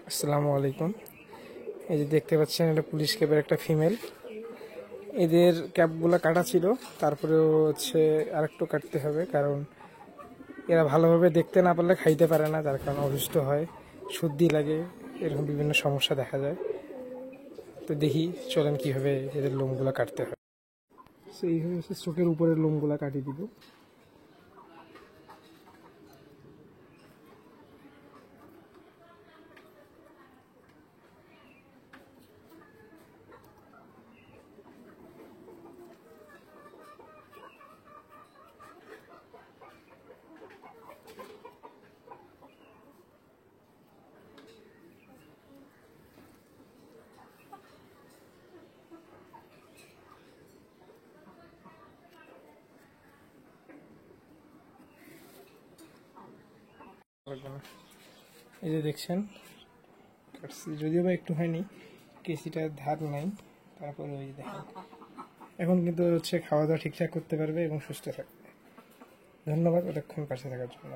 আসসালামু আলাইকুম। এই যে দেখতে পাচ্ছেন, এটা পুলিশ ক্যাবের একটা ফিমেল। এদের ক্যাবগুলো কাটা ছিল, তারপরেও আরেকটু কাটতে হবে, কারণ এরা ভালোভাবে দেখতে না পারলে খাইতে পারে না, যার কারণে অসুস্থ হয়, সর্দি লাগে, এরকম বিভিন্ন সমস্যা দেখা যায়। তো দেখি, চলেন কীভাবে এদের লোমগুলো কাটতে হয়। এইভাবে চোখের উপরের লোমগুলো কাটিয়ে দিব। এই যে দেখছেন, কাটছি, যদিও বা একটু হয়নি, কেসিটার ধার নাই, তারপরে ওই দেখেন এখন কিন্তু খাওয়া দাওয়া ঠিকঠাক করতে পারবে এবং সুস্থ থাকবে। ধন্যবাদ এতক্ষণ পাশে থাকার জন্য।